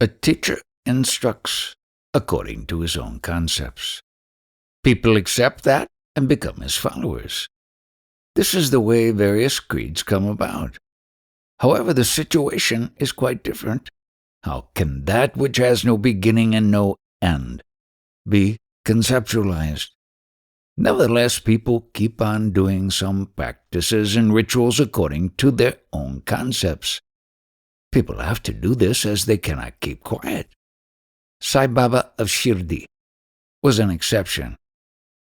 A teacher instructs according to his own concepts. People accept that and become his followers. This is the way various creeds come about. However, the situation is quite different. How can that which has no beginning and no end be conceptualized? Nevertheless, people keep on doing some practices and rituals according to their own concepts. People have to do this as they cannot keep quiet. Sai Baba of Shirdi was an exception.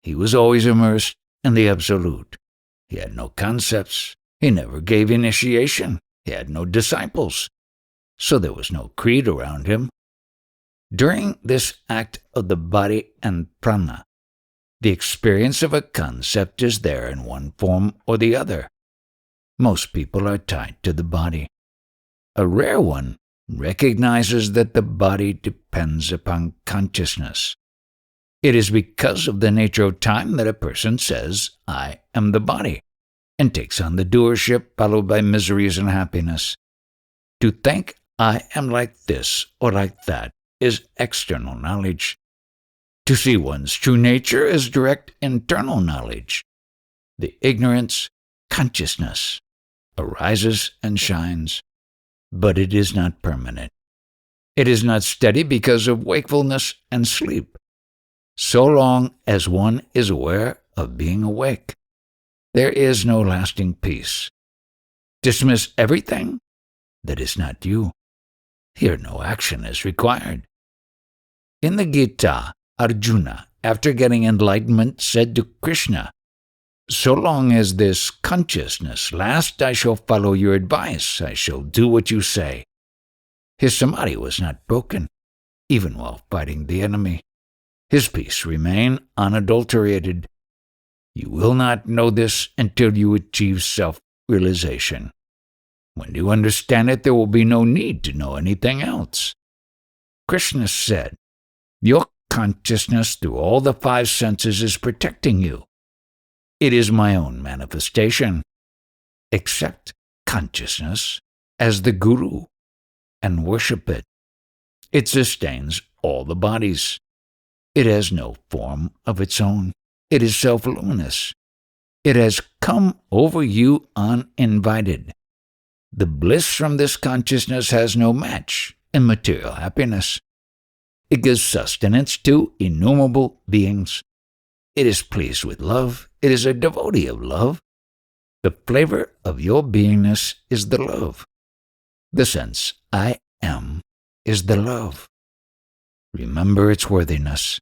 He was always immersed in the Absolute. He had no concepts. He never gave initiation. He had no disciples. So there was no creed around him. During this act of the body and prana, the experience of a concept is there in one form or the other. Most people are tied to the body. A rare one recognizes that the body depends upon consciousness. It is because of the nature of time that a person says, I am the body, and takes on the doership followed by miseries and happiness. To think I am like this or like that is external knowledge. To see one's true nature is direct internal knowledge. The ignorance, consciousness, arises and shines, but it is not permanent. It is not steady because of wakefulness and sleep. So long as one is aware of being awake, there is no lasting peace. Dismiss everything that is not you. Here no action is required. In the Gita, Arjuna, after getting enlightenment, said to Krishna, so long as this consciousness lasts, I shall follow your advice. I shall do what you say. His samadhi was not broken, even while fighting the enemy. His peace remained unadulterated. You will not know this until you achieve self-realization. When you understand it, there will be no need to know anything else. Krishna said, your consciousness through all the five senses is protecting you. It is my own manifestation. Accept consciousness as the Guru and worship it. It sustains all the bodies. It has no form of its own. It is self-luminous. It has come over you uninvited. The bliss from this consciousness has no match in material happiness. It gives sustenance to innumerable beings. It is pleased with love. It is a devotee of love. The flavor of your beingness is the love. The sense I am is the love. Remember its worthiness.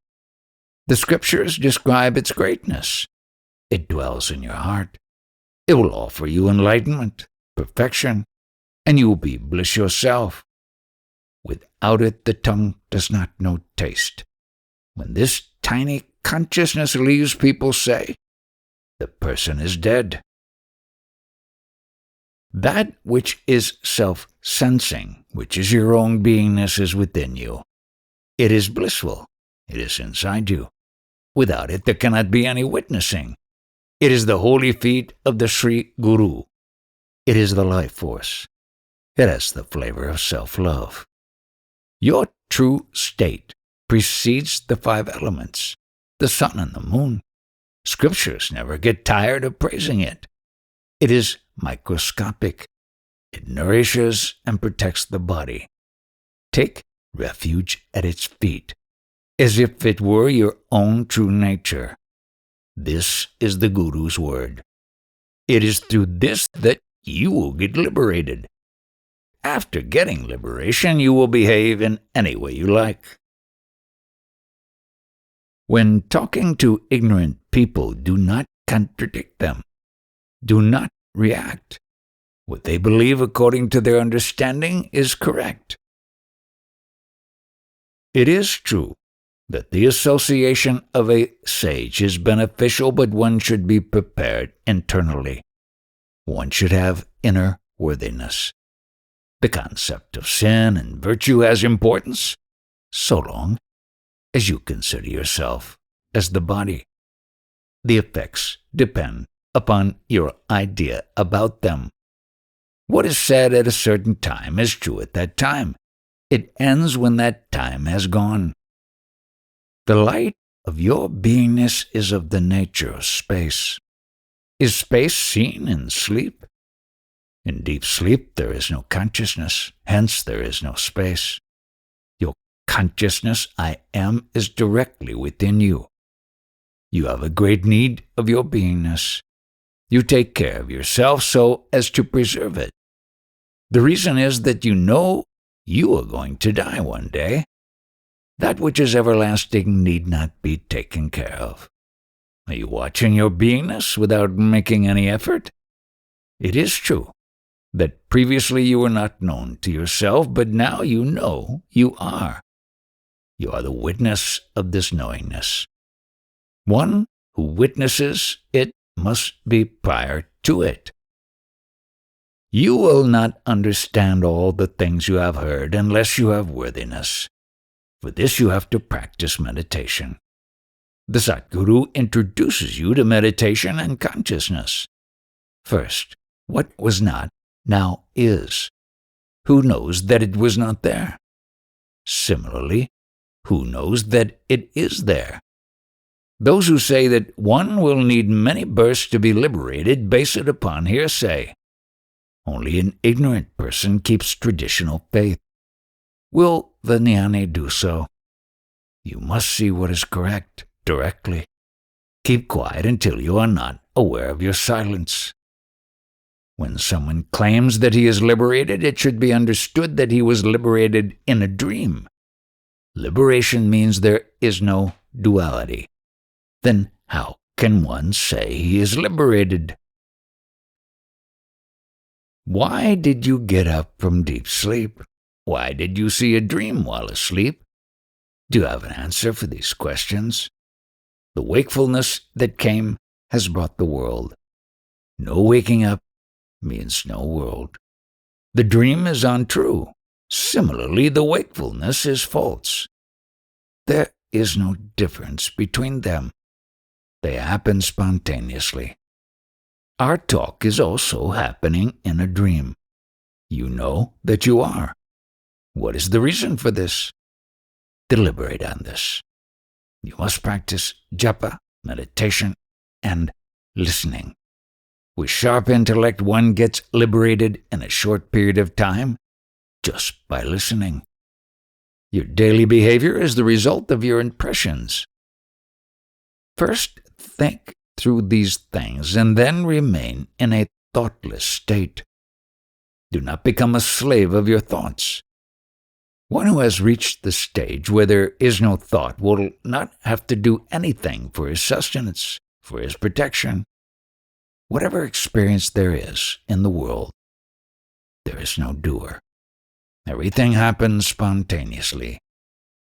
The scriptures describe its greatness. It dwells in your heart. It will offer you enlightenment, perfection, and you will be bliss yourself. Without it, the tongue does not know taste. When this tiny consciousness leaves, people say, the person is dead. That which is self-sensing, which is your own beingness, is within you. It is blissful. It is inside you. Without it, there cannot be any witnessing. It is the holy feet of the Sri Guru. It is the life force. It has the flavor of self-love. Your true state precedes the five elements, the sun and the moon. Scriptures never get tired of praising it. It is microscopic. It nourishes and protects the body. Take refuge at its feet, as if it were your own true nature. This is the Guru's word. It is through this that you will get liberated. After getting liberation, you will behave in any way you like. When talking to ignorant people, do not contradict them. Do not react. What they believe according to their understanding is correct. It is true that the association of a sage is beneficial, but one should be prepared internally. One should have inner worthiness. The concept of sin and virtue has importance, so long as you consider yourself as the body. The effects depend upon your idea about them. What is said at a certain time is true at that time. It ends when that time has gone. The light of your beingness is of the nature of space. Is space seen in sleep? In deep sleep there is no consciousness, hence there is no space. Your consciousness, I am, is directly within you. You have a great need of your beingness. You take care of yourself so as to preserve it. The reason is that you know you are going to die one day. That which is everlasting need not be taken care of. Are you watching your beingness without making any effort? It is true that previously you were not known to yourself, but now you know you are. You are the witness of this knowingness. One who witnesses it must be prior to it. You will not understand all the things you have heard unless you have worthiness. For this you have to practice meditation. The Satguru introduces you to meditation and consciousness. First, what was not, now is. Who knows that it was not there? Similarly, who knows that it is there? Those who say that one will need many births to be liberated base it upon hearsay. Only an ignorant person keeps traditional faith. Will the jnani do so? You must see what is correct directly. Keep quiet until you are not aware of your silence. When someone claims that he is liberated, it should be understood that he was liberated in a dream. Liberation means there is no duality. Then how can one say he is liberated? Why did you get up from deep sleep? Why did you see a dream while asleep? Do you have an answer for these questions? The wakefulness that came has brought the world. No waking up means no world. The dream is untrue. Similarly, the wakefulness is false. There is no difference between them. They happen spontaneously. Our talk is also happening in a dream. You know that you are. What is the reason for this? Deliberate on this. You must practice japa, meditation, and listening. With sharp intellect, one gets liberated in a short period of time just by listening. Your daily behavior is the result of your impressions. First, think through these things and then remain in a thoughtless state. Do not become a slave of your thoughts. One who has reached the stage where there is no thought will not have to do anything for his sustenance, for his protection. Whatever experience there is in the world, there is no doer. Everything happens spontaneously.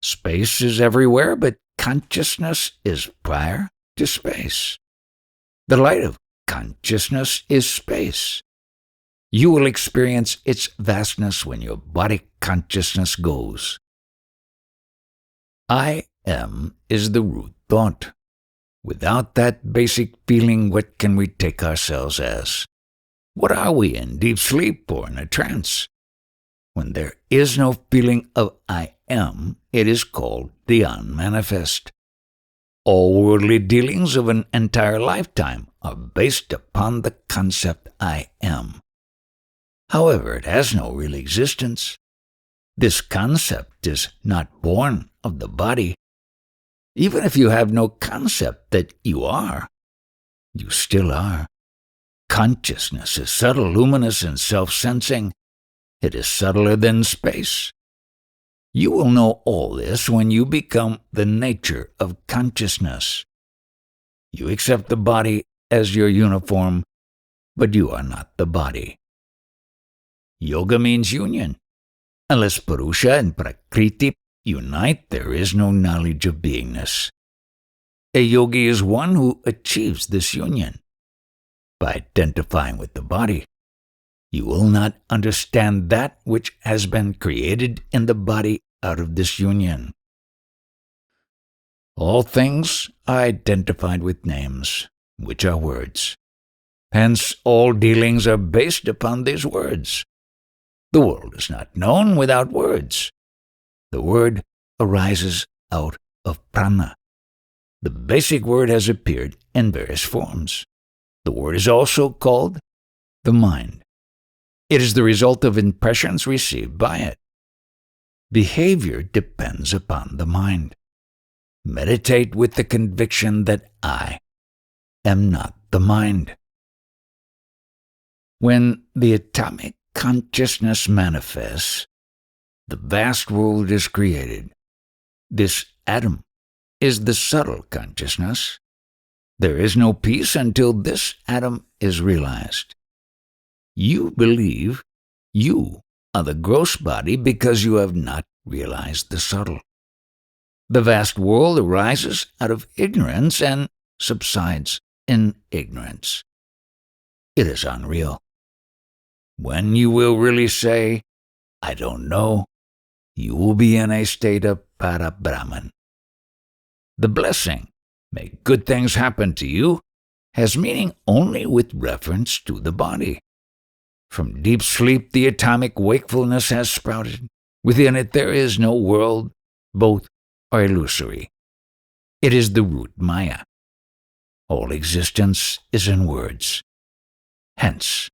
Space is everywhere, but consciousness is prior to space. The light of consciousness is space. You will experience its vastness when your body consciousness goes. I am is the root thought. Without that basic feeling, what can we take ourselves as? What are we, in deep sleep or in a trance? When there is no feeling of I am, it is called the unmanifest. All worldly dealings of an entire lifetime are based upon the concept I am. However, it has no real existence. This concept is not born of the body. Even if you have no concept that you are, you still are. Consciousness is subtle, luminous, and self-sensing. It is subtler than space. You will know all this when you become the nature of consciousness. You accept the body as your uniform, but you are not the body. Yoga means union. Unless Purusha and Prakriti unite, there is no knowledge of beingness. A yogi is one who achieves this union. By identifying with the body, you will not understand that which has been created in the body out of this union. All things are identified with names, which are words. Hence, all dealings are based upon these words. The world is not known without words. The word arises out of prana. The basic word has appeared in various forms. The word is also called the mind. It is the result of impressions received by it. Behavior depends upon the mind. Meditate with the conviction that I am not the mind. When the atomic consciousness manifests, the vast world is created. This atom is the subtle consciousness. There is no peace until this atom is realized. You believe you are the gross body because you have not realized the subtle. The vast world arises out of ignorance and subsides in ignorance. It is unreal. When you will really say, I don't know, you will be in a state of para-Brahman. The blessing, may good things happen to you, has meaning only with reference to the body. From deep sleep the atomic wakefulness has sprouted. Within it there is no world, both are illusory. It is the root Maya. All existence is in words. Hence,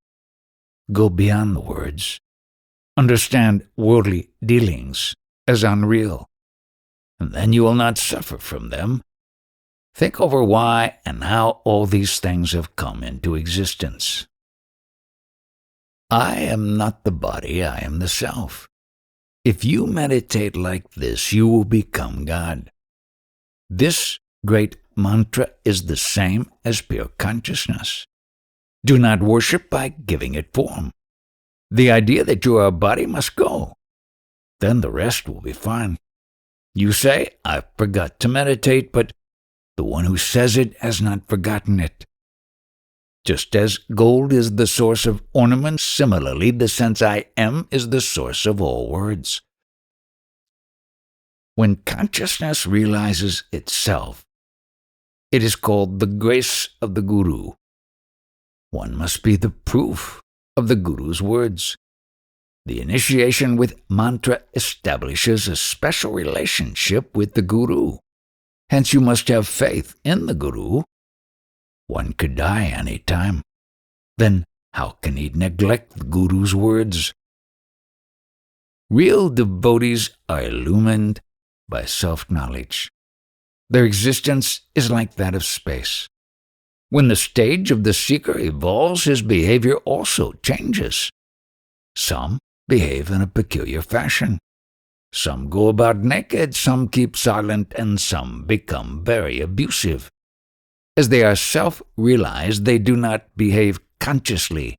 go beyond the words. Understand worldly dealings as unreal, and then you will not suffer from them. Think over why and how all these things have come into existence. I am not the body, I am the self. If you meditate like this, you will become God. This great mantra is the same as pure consciousness. Do not worship by giving it form. The idea that you are a body must go. Then the rest will be fine. You say, I forgot to meditate, but the one who says it has not forgotten it. Just as gold is the source of ornaments, similarly the sense I am is the source of all words. When consciousness realizes itself, it is called the grace of the Guru. One must be the proof of the Guru's words. The initiation with mantra establishes a special relationship with the Guru. Hence you must have faith in the Guru. One could die any time. Then how can he neglect the Guru's words? Real devotees are illumined by self-knowledge. Their existence is like that of space. When the stage of the seeker evolves, his behavior also changes. Some behave in a peculiar fashion. Some go about naked, some keep silent, and some become very abusive. As they are self-realized, they do not behave consciously.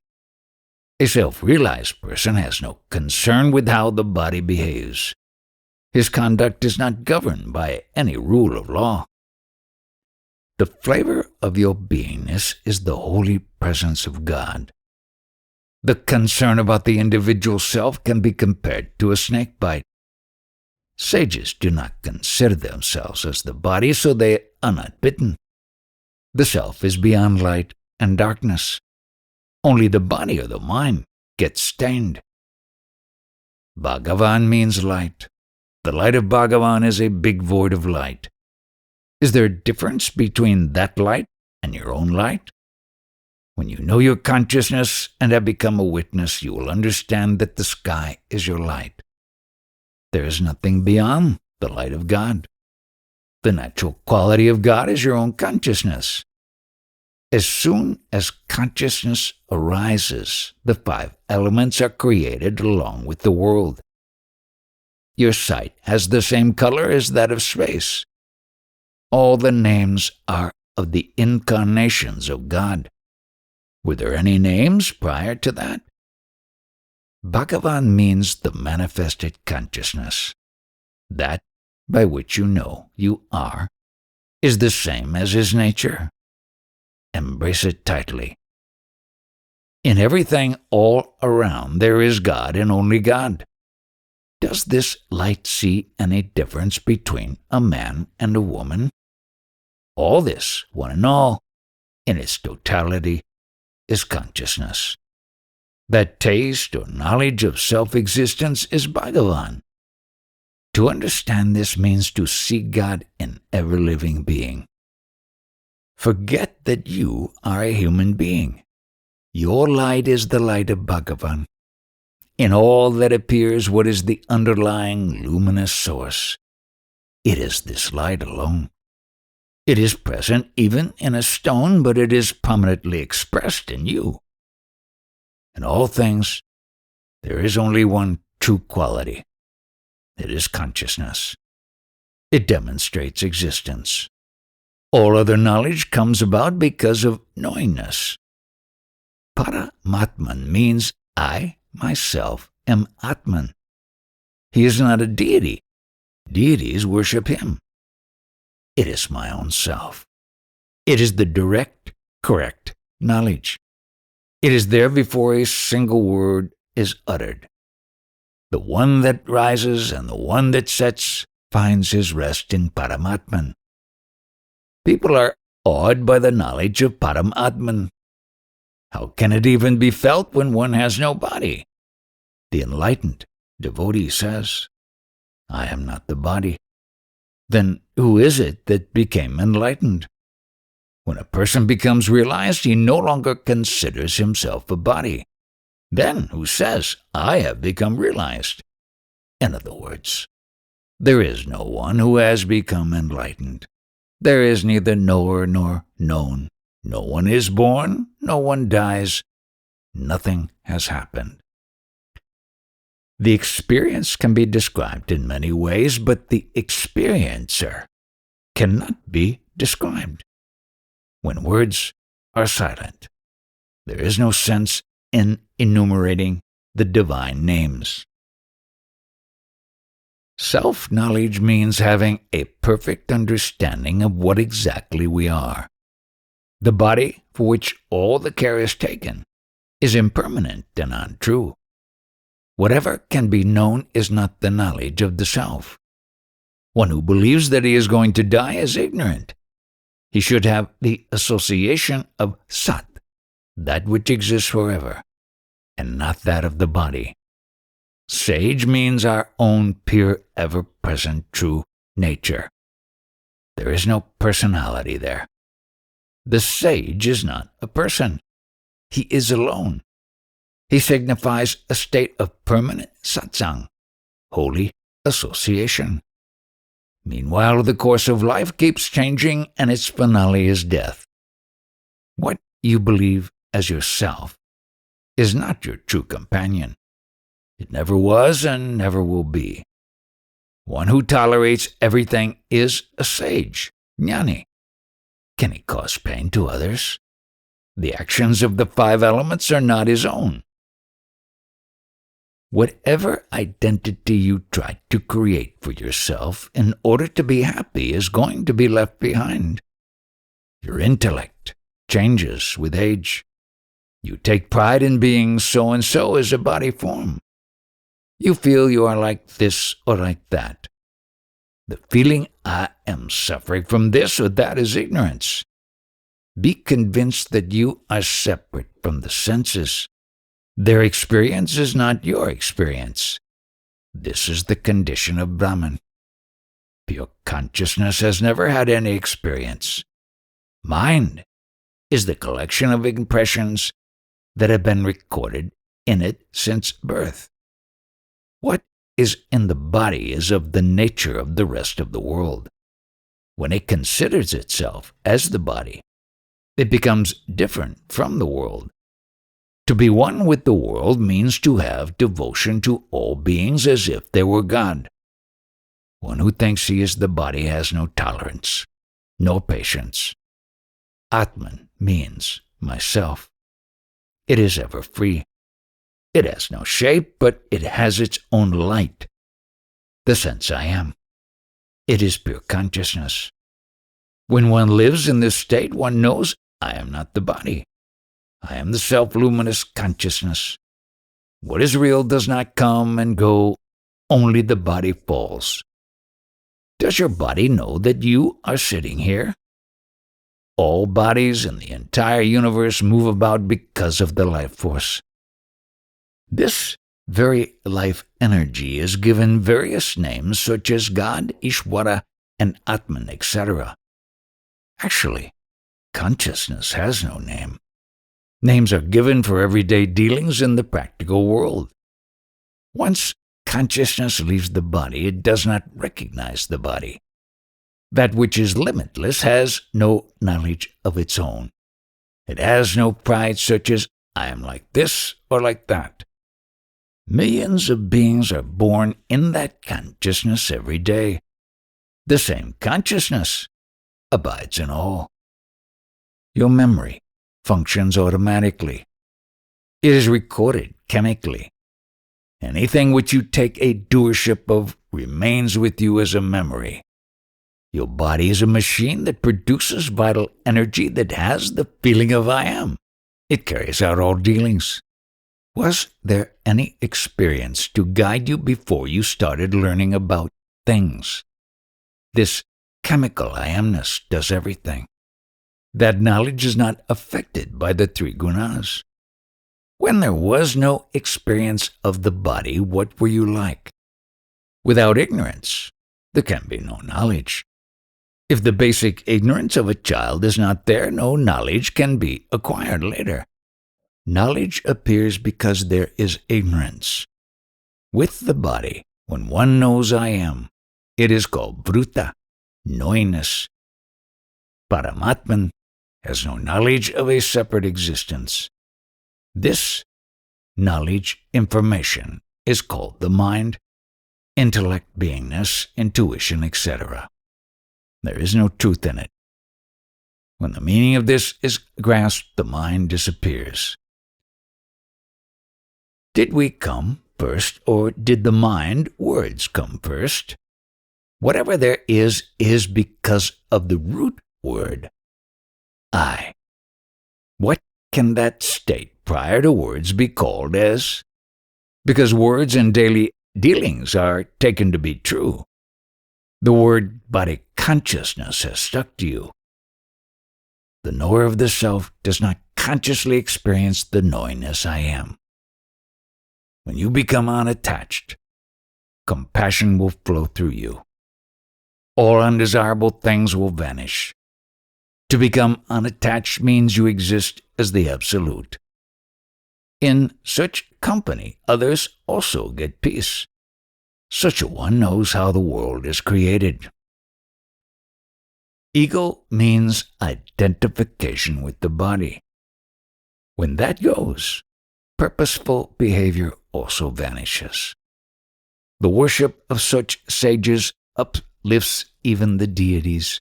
A self-realized person has no concern with how the body behaves. His conduct is not governed by any rule of law. The flavor of your beingness is the holy presence of God. The concern about the individual self can be compared to a snake bite. Sages do not consider themselves as the body, so they are not bitten. The self is beyond light and darkness. Only the body or the mind gets stained. Bhagavan means light. The light of Bhagavan is a big void of light. Is there a difference between that light and your own light? When you know your consciousness and have become a witness, you will understand that the sky is your light. There is nothing beyond the light of God. The natural quality of God is your own consciousness. As soon as consciousness arises, the 5 elements are created along with the world. Your sight has the same color as that of space. All the names are of the incarnations of God. Were there any names prior to that? Bhagavan means the manifested consciousness. That by which you know you are is the same as his nature. Embrace it tightly. In everything all around there is God and only God. Does this light see any difference between a man and a woman? All this, one and all, in its totality, is consciousness. That taste or knowledge of self-existence is Bhagavan. To understand this means to see God in every living being. Forget that you are a human being. Your light is the light of Bhagavan. In all that appears, what is the underlying luminous source? It is this light alone. It is present even in a stone, but it is prominently expressed in you. In all things, there is only one true quality. It is consciousness. It demonstrates existence. All other knowledge comes about because of knowingness. Paramatman means I, myself, am Atman. He is not a deity. Deities worship him. It is my own self. It is the direct, correct knowledge. It is there before a single word is uttered. The one that rises and the one that sets finds his rest in Paramatman. People are awed by the knowledge of Paramatman. How can it even be felt when one has no body? The enlightened devotee says, I am not the body. Then who is it that became enlightened? When a person becomes realized, he no longer considers himself a body. Then who says, I have become realized? In other words, there is no one who has become enlightened. There is neither knower nor known. No one is born, no one dies. Nothing has happened. The experience can be described in many ways, but the experiencer cannot be described. When words are silent, there is no sense in enumerating the divine names. Self-knowledge means having a perfect understanding of what exactly we are. The body, for which all the care is taken, is impermanent and untrue. Whatever can be known is not the knowledge of the self. One who believes that he is going to die is ignorant. He should have the association of Sat, that which exists forever, and not that of the body. Sage means our own pure, ever-present, true nature. There is no personality there. The sage is not a person. He is alone. He signifies a state of permanent satsang, holy association. Meanwhile, the course of life keeps changing, and its finale is death. What you believe as yourself is not your true companion. It never was and never will be. One who tolerates everything is a sage, jnani. Can he cause pain to others? The actions of the 5 elements are not his own. Whatever identity you try to create for yourself in order to be happy is going to be left behind. Your intellect changes with age. You take pride in being so-and-so as a body form. You feel you are like this or like that. The feeling I am suffering from this or that is ignorance. Be convinced that you are separate from the senses. Their experience is not your experience. This is the condition of Brahman. Pure consciousness has never had any experience. Mind is the collection of impressions that have been recorded in it since birth. What is in the body is of the nature of the rest of the world. When it considers itself as the body, it becomes different from the world. To be one with the world means to have devotion to all beings as if they were God. One who thinks he is the body has no tolerance, no patience. Atman means myself. It is ever free. It has no shape, but it has its own light. The sense I am. It is pure consciousness. When one lives in this state, one knows I am not the body. I am the self-luminous consciousness. What is real does not come and go, only the body falls. Does your body know that you are sitting here? All bodies in the entire universe move about because of the life force. This very life energy is given various names such as God, Ishwara, and Atman, etc. Actually, consciousness has no name. Names are given for everyday dealings in the practical world. Once consciousness leaves the body, it does not recognize the body. That which is limitless has no knowledge of its own. It has no pride such as, I am like this or like that. Millions of beings are born in that consciousness every day. The same consciousness abides in all. Your memory functions automatically. It is recorded chemically. Anything which you take a doership of remains with you as a memory. Your body is a machine that produces vital energy that has the feeling of I am. It carries out all dealings. Was there any experience to guide you before you started learning about things? This chemical I amness does everything. That knowledge is not affected by the three gunas. When there was no experience of the body, what were you like? Without ignorance, there can be no knowledge. If the basic ignorance of a child is not there, no knowledge can be acquired later. Knowledge appears because there is ignorance. With the body, when one knows I am, it is called Vruta, knowingness. Paramatman has no knowledge of a separate existence. This knowledge, information, is called the mind, intellect, beingness, intuition, etc. There is no truth in it. When the meaning of this is grasped, the mind disappears. Did we come first, or did the mind, words, come first? Whatever there is because of the root word, I. What can that state prior to words be called as? Because words and daily dealings are taken to be true. The word body consciousness has stuck to you. The knower of the self does not consciously experience the knowingness I am. When you become unattached, compassion will flow through you. All undesirable things will vanish. To become unattached means you exist as the Absolute. In such company, others also get peace. Such a one knows how the world is created. Ego means identification with the body. When that goes, purposeful behavior also vanishes. The worship of such sages uplifts even the deities.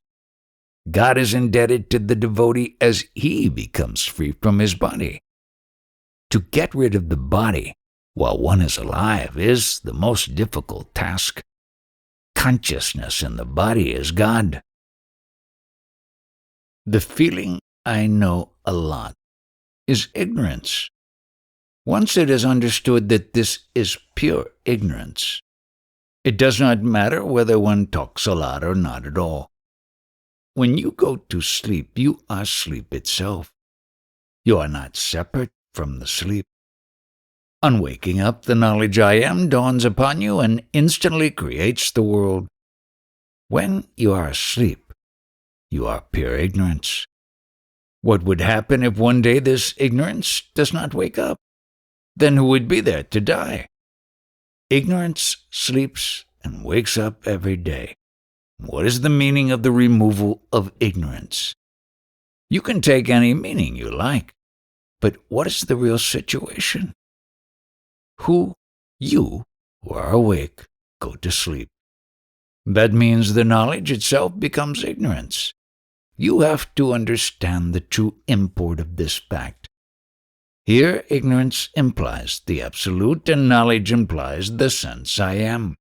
God is indebted to the devotee as he becomes free from his body. To get rid of the body while one is alive is the most difficult task. Consciousness in the body is God. The feeling I know a lot is ignorance. Once it is understood that this is pure ignorance, it does not matter whether one talks a lot or not at all. When you go to sleep, you are sleep itself. You are not separate from the sleep. On waking up, the knowledge I am dawns upon you and instantly creates the world. When you are asleep, you are pure ignorance. What would happen if one day this ignorance does not wake up? Then who would be there to die? Ignorance sleeps and wakes up every day. What is the meaning of the removal of ignorance? You can take any meaning you like, but what is the real situation? You who are awake, go to sleep. That means the knowledge itself becomes ignorance. You have to understand the true import of this fact. Here, ignorance implies the Absolute and knowledge implies the sense I am.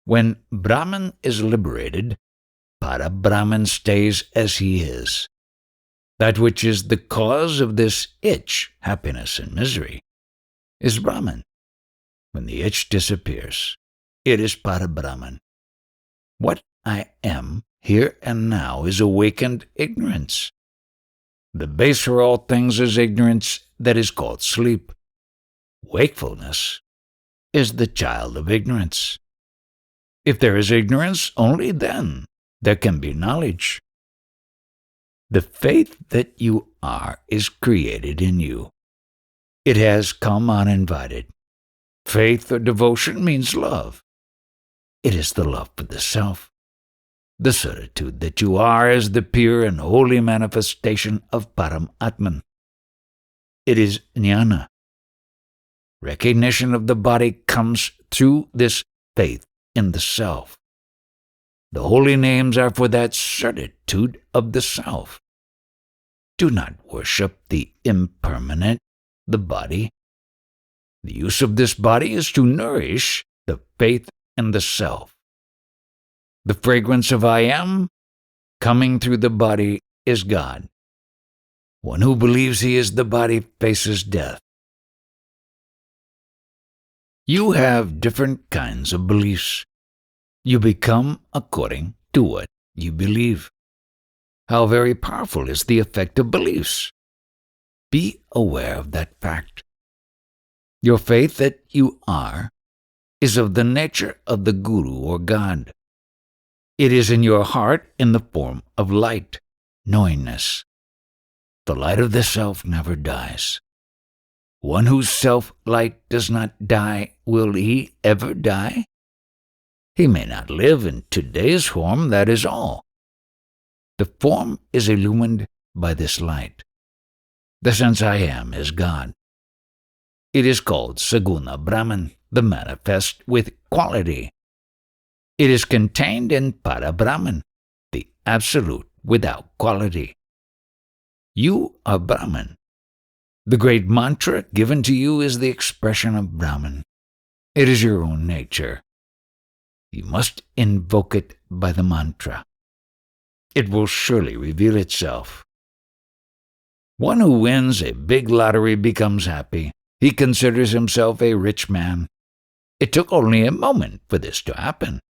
When Brahman is liberated, Para-Brahman stays as he is. That which is the cause of this itch, happiness and misery, is Brahman. When the itch disappears, it is Para-Brahman. What I am here and now is awakened ignorance. The base for all things is ignorance that is called sleep. Wakefulness is the child of ignorance. If there is ignorance, only then there can be knowledge. The faith that you are is created in you. It has come uninvited. Faith or devotion means love. It is the love for the self. The certitude that you are is the pure and holy manifestation of Param Atman. It is jnana. Recognition of the body comes through this faith in the self. The holy names are for that certitude of the self. Do not worship the impermanent, the body. The use of this body is to nourish the faith in the self. The fragrance of I am coming through the body is God. One who believes he is the body faces death. You have different kinds of beliefs. You become according to what you believe. How very powerful is the effect of beliefs. Be aware of that fact. Your faith that you are is of the nature of the Guru or God. It is in your heart in the form of light, knowingness. The light of the self never dies. One whose self-light does not die, will he ever die? He may not live in today's form, that is all. The form is illumined by this light. The sense I am is God. It is called Saguna Brahman, the manifest with quality. It is contained in Para Brahman, the absolute without quality. You are Brahman. The great mantra given to you is the expression of Brahman. It is your own nature. You must invoke it by the mantra. It will surely reveal itself. One who wins a big lottery becomes happy. He considers himself a rich man. It took only a moment for this to happen.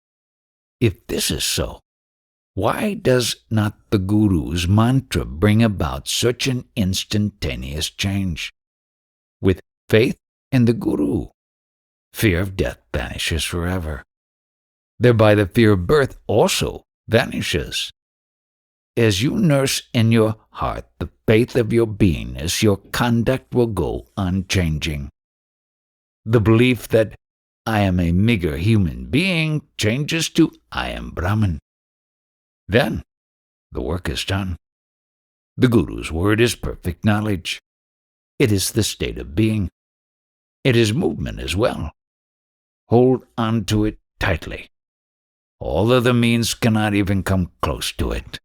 If this is so, why does not the Guru's mantra bring about such an instantaneous change? With faith in the Guru, fear of death vanishes forever. Thereby the fear of birth also vanishes. As you nurse in your heart the faith of your beingness, your conduct will go unchanging. The belief that I am a meager human being changes to I am Brahman. Then the work is done. The Guru's word is perfect knowledge. It is the state of being. It is movement as well. Hold on to it tightly. All other means cannot even come close to it.